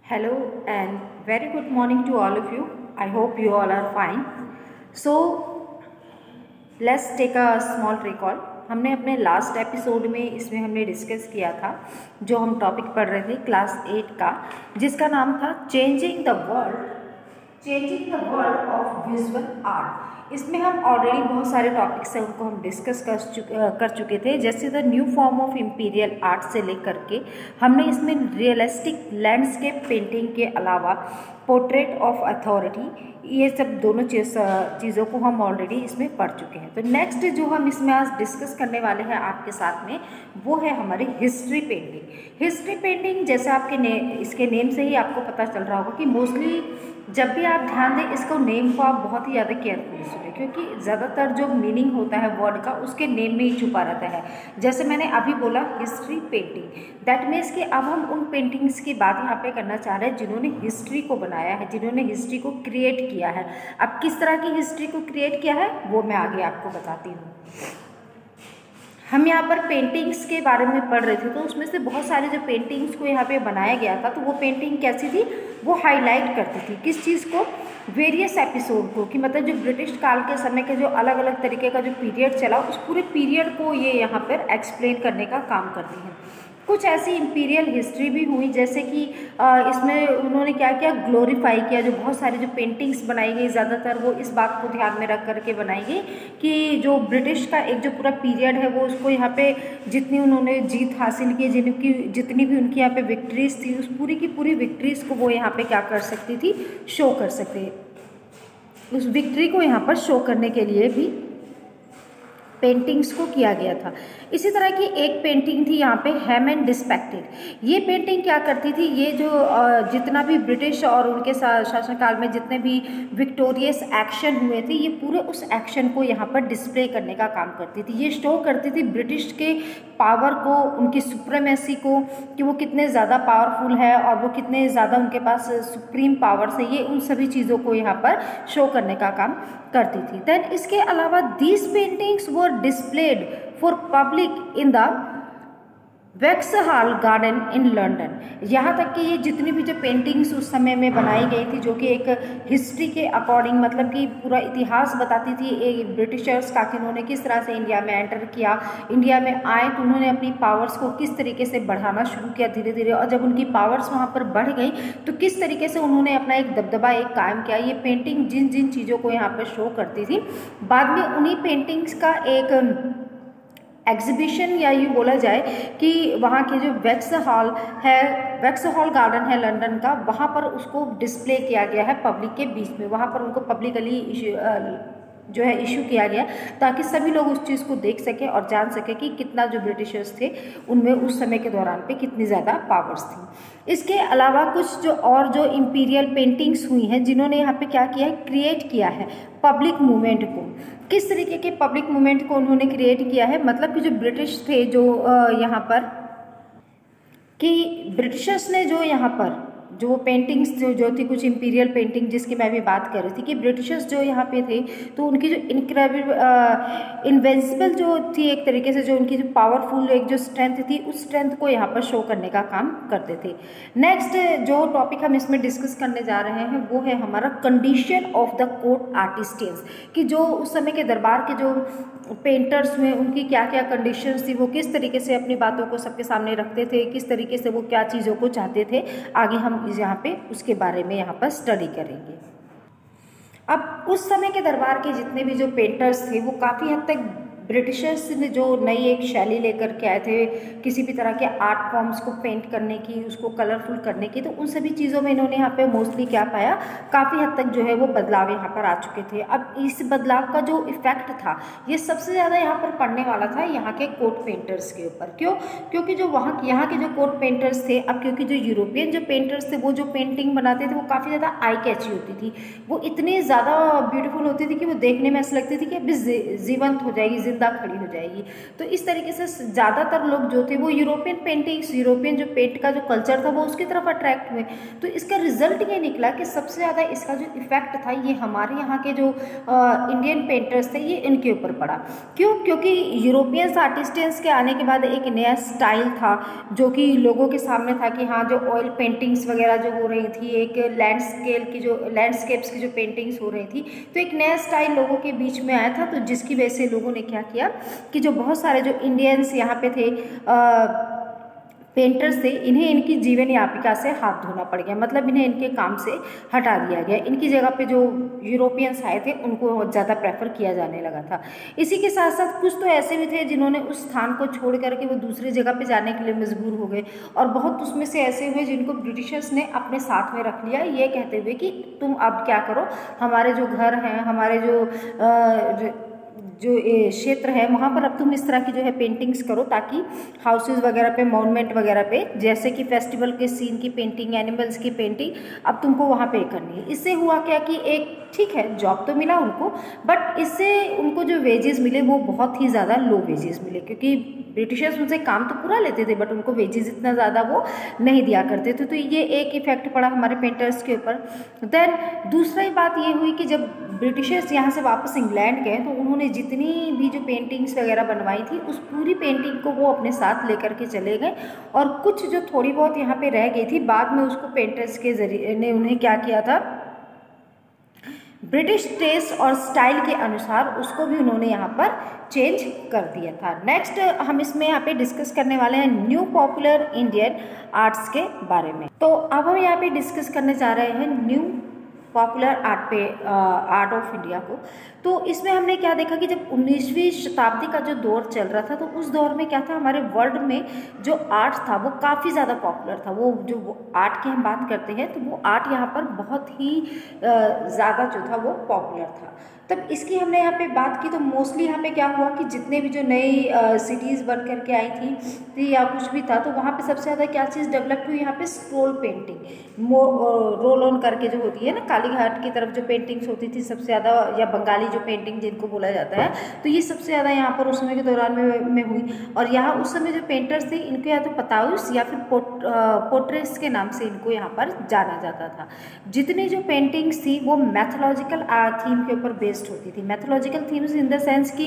Hello and very good morning to all of you. I hope you all are fine. So let's take a small recall. हमने अपने last episode में इसमें हमने discuss किया था जो हम टॉपिक पढ़ रहे थे क्लास 8 का, जिसका नाम था changing the world of visual art. इसमें हम ऑलरेडी बहुत सारे टॉपिक्स हैं उनको हम डिस्कस कर चुके थे, जैसे the new form of imperial art से लेकर के हमने इसमें रियलिस्टिक लैंडस्केप पेंटिंग के अलावा पोर्ट्रेट ऑफ अथॉरिटी, ये सब दोनों चीज़ों को हम ऑलरेडी इसमें पढ़ चुके हैं। तो नेक्स्ट जो हम इसमें आज डिस्कस करने वाले हैं आपके साथ में वो है हमारी हिस्ट्री पेंटिंग। हिस्ट्री पेंटिंग जैसे आपके इसके नेम से ही आपको पता चल रहा होगा कि मोस्टली जब भी आप ध्यान दें इसको नेम को आप बहुत ही ज़्यादा केयरफुली सुनें, क्योंकि ज़्यादातर जो मीनिंग होता है वर्ड का उसके नेम में ही छुपा रहता है। जैसे मैंने अभी बोला हिस्ट्री पेंटिंग, दैट मीन्स कि अब हम उन पेंटिंग्स की बात यहाँ पे करना चाह रहे हैं जिन्होंने हिस्ट्री को बनाया है, जिन्होंने हिस्ट्री को क्रिएट किया है। अब किस तरह की हिस्ट्री को क्रिएट किया है वो मैं आगे आपको बताती हूँ। हम यहाँ पर पेंटिंग्स के बारे में पढ़ रहे थे, तो उसमें से बहुत सारे जो पेंटिंग्स को यहाँ पे बनाया गया था, तो वो पेंटिंग कैसी थी, वो हाईलाइट करती थी किस चीज़ को, वेरियस एपिसोड को, कि मतलब जो ब्रिटिश काल के समय के जो अलग अलग तरीके का जो पीरियड चला उस पूरे पीरियड को ये यहाँ पर एक्सप्लेन करने का काम करती हैं। कुछ ऐसी इम्पीरियल हिस्ट्री भी हुई, जैसे कि इसमें उन्होंने क्या किया, ग्लोरीफाई किया। जो बहुत सारी जो पेंटिंग्स बनाई गई ज़्यादातर वो इस बात को ध्यान में रख करके बनाई गई कि जो ब्रिटिश का एक जो पूरा पीरियड है वो उसको यहाँ पे जितनी उन्होंने जीत हासिल की, जितनी भी उनकी यहाँ पे विक्ट्रीज थी, उस पूरी की पूरी विक्ट्रीज को वो यहाँ पे क्या कर सकती थी, शो कर सकते। उस विक्ट्री को यहाँ पर शो करने के लिए भी पेंटिंग्स को किया गया था। इसी तरह की एक पेंटिंग थी यहाँ पे, हेमन डिस्पेक्टेड। ये पेंटिंग क्या करती थी, ये जो जितना भी ब्रिटिश और उनके शासनकाल में जितने भी विक्टोरियस एक्शन हुए थे, ये पूरे उस एक्शन को यहाँ पर डिस्प्ले करने का काम करती थी। ये शो करती थी ब्रिटिश के पावर को, उनकी सुप्रीमेसी को, कि वो कितने ज़्यादा पावरफुल है और वो कितने ज़्यादा उनके पास सुप्रीम पावर्स है। ये उन सभी चीज़ों को यहाँ पर शो करने का काम करती थी। देन इसके अलावा these paintings were displayed for public in the Vauxhall garden in London. यहाँ तक कि ये जितनी भी जो पेंटिंग्स उस समय में बनाई गई थी, जो कि एक हिस्ट्री के अकॉर्डिंग, मतलब कि पूरा इतिहास बताती थी एक ब्रिटिशर्स का, कि उन्होंने किस तरह से इंडिया में एंटर किया, इंडिया में आए तो उन्होंने अपनी पावर्स को किस तरीके से बढ़ाना शुरू किया धीरे धीरे, और जब उनकी पावर्स वहाँ पर बढ़ गई तो किस तरीके से उन्होंने अपना एक दबदबा एक कायम किया। ये पेंटिंग जिन जिन चीज़ों को यहाँ पर शो करती थी, बाद में उन्हीं पेंटिंग्स का एक एग्जीबिशन, या यूँ बोला जाए कि वहाँ के जो वैक्सहॉल गार्डन है लंदन का, वहाँ पर उसको डिस्प्ले किया गया है पब्लिक के बीच में। वहाँ पर उनको पब्लिकली इशू किया गया ताकि सभी लोग उस चीज़ को देख सकें और जान सकें कि कितना जो ब्रिटिशर्स थे उनमें उस समय के दौरान पे कितनी ज़्यादा पावर्स थी। इसके अलावा कुछ जो इम्पीरियल पेंटिंग्स हुई हैं जिन्होंने यहाँ पे क्या किया है, क्रिएट किया है पब्लिक मूवमेंट को। किस तरीके के पब्लिक मूवमेंट को उन्होंने क्रिएट किया है, मतलब कि जो ब्रिटिश थे जो यहाँ पर, कि ब्रिटिशर्स ने जो यहाँ पर जो पेंटिंग्स जो थी, कुछ इम्पीरियल पेंटिंग जिसकी मैं भी बात कर रही थी, कि ब्रिटिशर्स जो यहाँ पे थे तो उनकी जो इनविंसिबल जो थी एक तरीके से, जो उनकी जो पावरफुल एक जो स्ट्रेंथ थी, उस स्ट्रेंथ को यहाँ पर शो करने का काम करते थे। नेक्स्ट जो टॉपिक हम इसमें डिस्कस करने जा रहे हैं वो है हमारा कंडीशन ऑफ द कोर्ट आर्टिस्टियंस, कि जो उस समय के दरबार के जो पेंटर्स हुए उनकी क्या क्या कंडीशंस थी, वो किस तरीके से अपनी बातों को सबके सामने रखते थे, किस तरीके से वो क्या चीज़ों को चाहते थे। आगे हम यहाँ पे उसके बारे में यहाँ पर स्टडी करेंगे। अब उस समय के दरबार के जितने भी जो पेंटर्स थे वो काफ़ी हद तक ब्रिटिशर्स ने जो नई एक शैली लेकर के आए थे किसी भी तरह के आर्ट फॉर्म्स को पेंट करने की, उसको कलरफुल करने की, तो उन सभी चीज़ों में इन्होंने यहाँ पे मोस्टली क्या पाया, काफ़ी हद तक जो है वो बदलाव यहाँ पर आ चुके थे। अब इस बदलाव का जो इफेक्ट था ये सबसे ज़्यादा यहाँ पर पड़ने वाला था यहाँ के कोट पेंटर्स के ऊपर। क्यों? क्योंकि जो यहाँ के जो कोट पेंटर्स थे, अब क्योंकि जो यूरोपियन जो पेंटर्स थे वो जो पेंटिंग बनाते थे वो काफ़ी ज़्यादा आई कैची होती थी, वो इतनी ज़्यादा ब्यूटीफुल होती थी कि वो देखने में ऐसा लगती थी कि अभी जीवंत हो जाएगी, जिंदा खड़ी हो जाएगी। तो इस तरीके से ज़्यादातर लोग जो थे वो यूरोपियन पेंटिंग्स, यूरोपियन जो पेंट का जो कल्चर था वो उसकी तरफ अट्रैक्ट हुए। तो इसका रिजल्ट ये निकला कि सबसे ज़्यादा इसका जो इफेक्ट था ये हमारे यहाँ के जो इंडियन पेंटर्स थे ये इनके ऊपर पड़ा। क्यों? क्योंकि यूरोपियंस आर्टिस्टियंस के आने के बाद एक नया स्टाइल था जो कि लोगों के सामने था कि हाँ, जो ऑयल पेंटिंग्स वगैरह जो हो रही थी, एक लैंडस्केप्स की जो पेंटिंग्स हो रही थी, तो एक नया स्टाइल लोगों के बीच में आया था। तो जिसकी वजह से लोगों ने क्या किया कि जो बहुत सारे जो इंडियंस यहाँ पे थे पेंटर्स थे, इन्हें इनकी जीवन यापिका से हाथ धोना पड़ गया, मतलब इन्हें इनके काम से हटा दिया गया। इनकी जगह पे जो यूरोपियंस आए थे उनको ज़्यादा प्रेफर किया जाने लगा था। इसी के साथ साथ कुछ तो ऐसे भी थे जिन्होंने उस स्थान को छोड़ करके वो दूसरी जगह पे जाने के लिए मजबूर हो गए, और बहुत उसमें से ऐसे हुए जिनको ब्रिटिशर्स ने अपने साथ में रख लिया, ये कहते हुए कि तुम अब क्या करो, हमारे जो घर हैं, हमारे जो क्षेत्र है वहाँ पर अब तुम इस तरह की जो है पेंटिंग्स करो, ताकि हाउसेज वगैरह पे, मॉन्यूमेंट वगैरह पे, जैसे कि फेस्टिवल के सीन की पेंटिंग, एनिमल्स की पेंटिंग अब तुमको वहाँ पे करनी है। इससे हुआ क्या कि एक ठीक है जॉब तो मिला उनको, बट इससे उनको जो वेजेस मिले वो बहुत ही ज़्यादा लो वेजेस मिले, क्योंकि ब्रिटिशर्स उनसे काम तो पूरा लेते थे बट उनको वेजेस इतना ज़्यादा वो नहीं दिया करते थे। तो ये एक इफेक्ट पड़ा हमारे पेंटर्स के ऊपर। देन दूसरी बात ये हुई कि जब ब्रिटिशर्स यहाँ से वापस इंग्लैंड गए तो उन्होंने जितनी भी जो पेंटिंग्स वगैरह बनवाई थी उस पूरी पेंटिंग को वो अपने साथ लेकर के चले गए, और कुछ जो थोड़ी बहुत यहाँ पे रह गई थी बाद में उसको पेंटर्स के जरिए ने उन्हें क्या किया था, ब्रिटिश टेस्ट और स्टाइल के अनुसार उसको भी उन्होंने यहाँ पर चेंज कर दिया था। नेक्स्ट हम इसमें यहाँ पे डिस्कस करने वाले हैं न्यू पॉपुलर इंडियन आर्ट्स के बारे में। तो अब हम यहाँ पे डिस्कस करने जा रहे हैं new popular art of India को। तो इसमें हमने क्या देखा कि जब 19वीं शताब्दी का जो दौर चल रहा था तो उस दौर में क्या था, हमारे वर्ल्ड में जो आर्ट था वो काफ़ी ज़्यादा पॉपुलर था। वो आर्ट की हम बात करते हैं तो वो आर्ट यहाँ पर बहुत ही ज़्यादा जो था वो पॉपुलर था। तब इसकी हमने यहाँ पे बात की तो मोस्टली यहाँ पे क्या हुआ कि जितने भी जो नई सिटीज़ बन करके आई थी या कुछ भी था, तो वहाँ पे सबसे ज़्यादा क्या चीज़ डेवलप हुई, यहाँ पे स्क्रोल पेंटिंग, रोल ऑन करके जो होती है ना, काली घाट की तरफ जो पेंटिंग्स होती थी सबसे ज़्यादा, या बंगाली जो पेंटिंग जिनको बोला जाता है, तो ये सबसे ज़्यादा यहाँ पर उस समय के दौरान में हुई। और यहाँ उस समय जो पेंटर्स थे इनको या तो पताउस या फिर पोर्ट्रेट्स के नाम से इनको यहाँ पर जाना जाता था। जितनी जो पेंटिंग्स थी वो मैथोलॉजिकल थीम के ऊपर बेस्ड होती थी। Mythological themes in the sense कि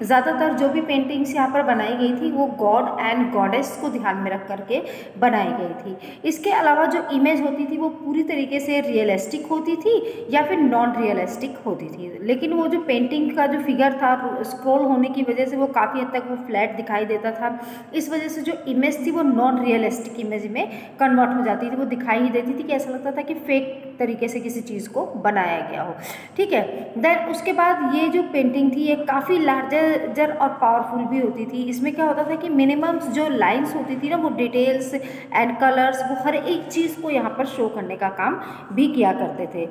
ज़्यादातर जो भी पेंटिंग्स यहाँ पर बनाई गई थी वो गॉड एंड गॉडेस को ध्यान में रख करके बनाई गई थी। इसके अलावा जो इमेज होती थी वो पूरी तरीके से रियलिस्टिक होती थी या फिर नॉन रियलिस्टिक होती थी, लेकिन वो जो पेंटिंग का जो फिगर था स्क्रॉल होने की वजह से वो काफ़ी हद तक वो फ्लैट दिखाई देता था। इस वजह से जो इमेज थी वो नॉन रियलिस्टिक इमेज में कन्वर्ट हो जाती थी, वो दिखाई ही देती थी कि ऐसा लगता था कि फेक तरीके से किसी चीज़ को बनाया गया हो। ठीक है, देन उसके बाद ये जो पेंटिंग थी ये काफ़ी लार्जर और पावरफुल भी होती थी। इसमें क्या होता था कि मिनिमम जो लाइंस होती थी ना वो डिटेल्स एंड कलर्स वो हर एक चीज़ को यहाँ पर शो करने का काम भी किया करते थे।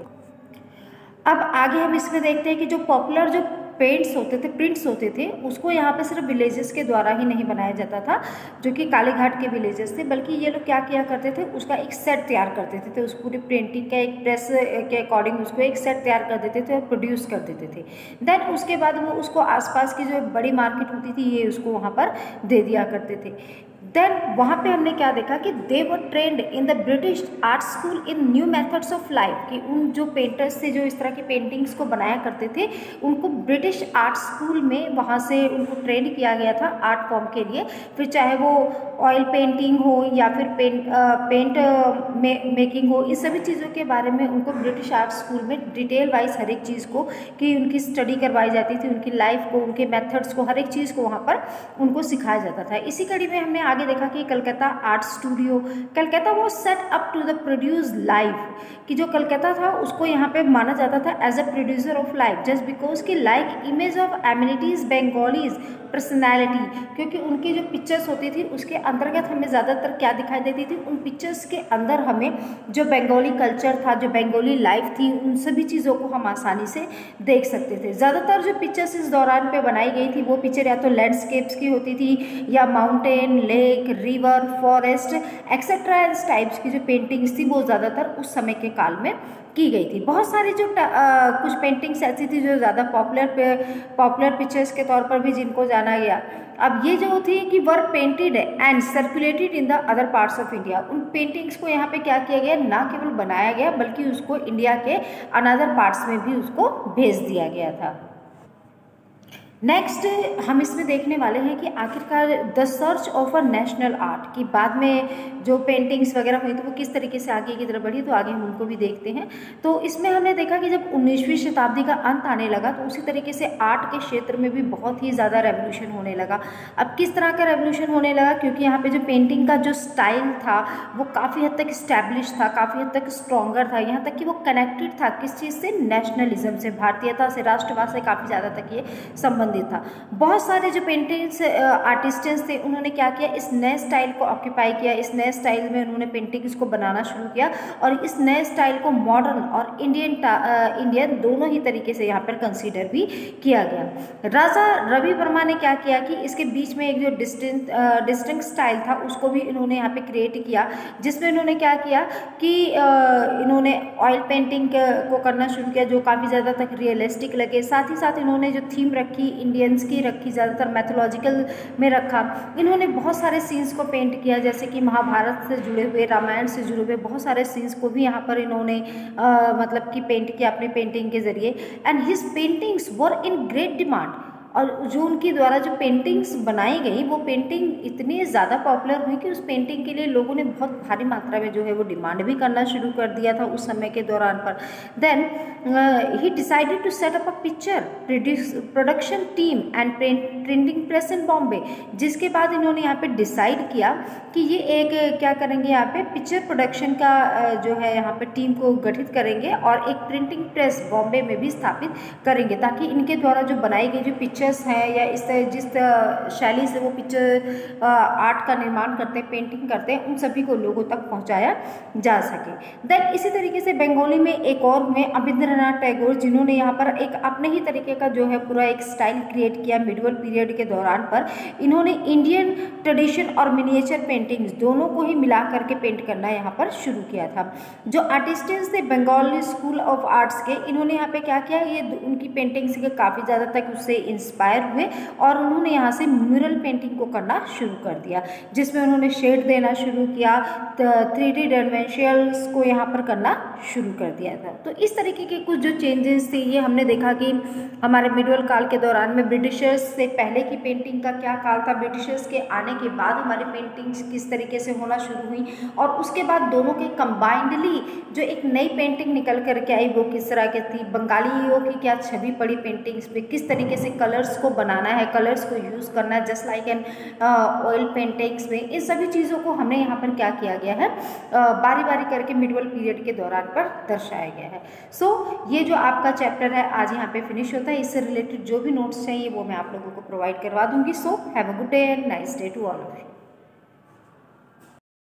अब आगे हम इसमें देखते हैं कि जो पॉपुलर जो प्रिंट्स होते थे उसको यहाँ पे सिर्फ विलेजेस के द्वारा ही नहीं बनाया जाता था, जो कि कालीघाट के विलेजेस थे, बल्कि ये लोग क्या किया करते थे, उसका एक सेट तैयार कर देते थे। उस पूरी पेंटिंग का एक प्रेस के अकॉर्डिंग उसको एक सेट तैयार कर देते थे और प्रोड्यूस कर देते थे। देन उसके बाद वो उसको आसपास की जो बड़ी मार्केट होती थी ये उसको वहाँ पर दे दिया करते थे। देन वहाँ पे हमने क्या देखा कि they were trend in the British art school in new methods of life, कि उन जो पेंटर्स थे जो इस तरह की पेंटिंग्स को बनाया करते थे उनको ब्रिटिश आर्ट स्कूल में वहाँ से उनको ट्रेंड किया गया था आर्ट फॉर्म के लिए। फिर चाहे वो ऑयल पेंटिंग हो या फिर पेंट मेकिंग हो, इस सभी चीज़ों के बारे में उनको ब्रिटिश आर्ट स्कूल में डिटेल वाइज हर एक चीज़ को कि उनकी स्टडी करवाई जाती थी, उनकी लाइफ को, उनके मेथड्स को, हर एक चीज़ को वहाँ पर उनको सिखाया जाता था। इसी कड़ी में हमने आगे देखा कि कलकत्ता आर्ट स्टूडियो, कलकत्ता वो set up to the produce life, कि जो कलकत्ता था उसको यहाँ पे माना जाता था as a producer of life, just because कि like image of amenities Bengalis personality, क्योंकि उनकी जो पिक्चर्स होती थी उसके अंतर्गत हमें ज़्यादातर क्या दिखाई देती थी, उन पिक्चर्स के अंदर हमें जो बंगाली कल्चर था, जो बंगाली लाइफ थी, उन सभी चीज़ों को हम आसानी से देख सकते थे। ज़्यादातर जो पिक्चर्स इस दौरान पे बनाई गई थी वो पिक्चर या तो लैंडस्केप्स की होती थी या mountain, lake, lake, river, forest etcetera इस टाइप्स की जो पेंटिंग्स थी वो ज़्यादातर उस समय के काल में की गई थी। बहुत सारी जो कुछ पेंटिंग्स ऐसी थी जो ज़्यादा पॉपुलर पिक्चर्स के तौर पर भी जिनको जाना गया। अब ये जो थी कि were painted and circulated in the other parts of India, उन पेंटिंग्स को यहाँ पे क्या किया गया, ना केवल बनाया गया बल्कि उसको इंडिया के अनदर पार्ट्स में भी उसको भेज दिया गया था। नेक्स्ट हम इसमें देखने वाले हैं कि आखिरकार the search of a national art की बाद में जो पेंटिंग्स वगैरह हुई तो वो किस तरीके से आगे की तरफ बढ़ी, तो आगे हम उनको भी देखते हैं। तो इसमें हमने देखा कि जब 19वीं शताब्दी का अंत आने लगा तो उसी तरीके से आर्ट के क्षेत्र में भी बहुत ही ज़्यादा रेवोल्यूशन होने लगा। अब किस तरह का रेवोल्यूशन होने लगा, क्योंकि यहाँ पे जो पेंटिंग का जो स्टाइल था वो काफ़ी हद तक इस्टेब्लिश था, काफ़ी हद तक स्ट्रॉन्गर था, यहाँ तक कि वो कनेक्टेड था किस चीज़ से, नेशनलिज्म से, भारतीयता से, राष्ट्रवाद से काफ़ी ज़्यादा तक ये संबंधित था। बहुत सारे जो पेंटिंग्स आर्टिस्ट्स थे उन्होंने क्या किया, इस नए स्टाइल को ऑक्यूपाई किया, इस नए स्टाइल में उन्होंने पेंटिंग्स को बनाना शुरू किया और इस नए स्टाइल को मॉडर्न और इंडियन दोनों ही तरीके से यहाँ पर कंसीडर भी किया गया। राजा रवि वर्मा ने क्या किया कि इसके बीच में एक जो डिस्टिंक्ट स्टाइल था उसको भी इन्होंने यहाँ पे क्रिएट किया, जिसमें इन्होंने क्या किया कि इन्होंने ऑयल पेंटिंग को करना शुरू किया जो काफ़ी ज़्यादा तक रियलिस्टिक लगे। साथ ही साथ इन्होंने जो थीम रखी इंडियंस की रखी, ज़्यादातर मैथोलॉजिकल में रखा। इन्होंने बहुत सारे सीन्स को पेंट किया जैसे कि महाभारत से जुड़े हुए, रामायण से जुड़े हुए बहुत सारे सीन्स को भी यहाँ पर इन्होंने मतलब कि पेंट किया अपने पेंटिंग के ज़रिए। And his paintings were in great demand, और जो उनके द्वारा जो पेंटिंग्स बनाई गई वो पेंटिंग इतनी ज़्यादा पॉपुलर हुई कि उस पेंटिंग के लिए लोगों ने बहुत भारी मात्रा में जो है वो डिमांड भी करना शुरू कर दिया था उस समय के दौरान पर। Then he decided to set up a picture production team and printing press in Bombay, जिसके बाद इन्होंने यहाँ पे डिसाइड किया कि ये एक क्या करेंगे, यहाँ पे पिक्चर प्रोडक्शन का जो है यहाँ पे टीम को गठित करेंगे और एक प्रिंटिंग प्रेस बॉम्बे में भी स्थापित करेंगे ताकि इनके द्वारा जो बनाई गई जो पिक्चर्स हैं या जिस शैली से वो पिक्चर आर्ट का निर्माण करते हैं, पेंटिंग करते हैं, उन सभी को लोगों तक पहुंचाया जा सके। देन इसी तरीके से बंगाली में एक और हुए अभिंद्रनाथ टैगोर, जिन्होंने यहाँ पर एक अपने ही तरीके का जो है पूरा एक स्टाइल क्रिएट किया मिडिवल पीरियड के दौरान पर। इन्होंने इंडियन ट्रेडिशन और मिनिएचर पेंटिंग्स दोनों को ही मिला करके पेंट करना यहाँ पर शुरू किया था। जो आर्टिस्ट्स थे बंगाली स्कूल ऑफ आर्ट्स के, इन्होंने यहाँ पे क्या किया, ये उनकी पेंटिंग्स के काफ़ी ज़्यादा तक उससे इंस्पायर हुए और उन्होंने यहाँ से म्यूरल पेंटिंग को करना शुरू कर दिया, जिसमें उन्होंने शेड देना शुरू किया, 3D डायमेंशनल्स को यहाँ पर करना शुरू कर दिया था। तो इस तरीके के कुछ जो चेंजेस थे ये हमने देखा कि हमारे मिडिवल काल के दौरान में ब्रिटिशर्स से पहले की पेंटिंग का क्या काल था, ब्रिटिशर्स के आने के बाद हमारी पेंटिंग्स किस तरीके से होना शुरू हुई और उसके बाद दोनों के कंबाइंडली जो एक नई पेंटिंग निकल करके आई वो किस तरह की थी, बंगालियों की क्या छवि पड़ी पेंटिंग्स पे, किस तरीके से कलर्स को बनाना है, कलर्स को यूज़ करना है just like an oil paintings में। इन सभी चीज़ों को हमने यहाँ पर क्या किया गया है, बारी बारी करके मिडिवल पीरियड के दौरान पर दर्शाया गया है। सो ये जो आपका चैप्टर है आज यहाँ पे फिनिश होता है। इससे रिलेटेड जो भी नोट्स चाहिए वो मैं आप लोगों को प्रोवाइड करवा दूंगी। So have a good day and nice day to all of you.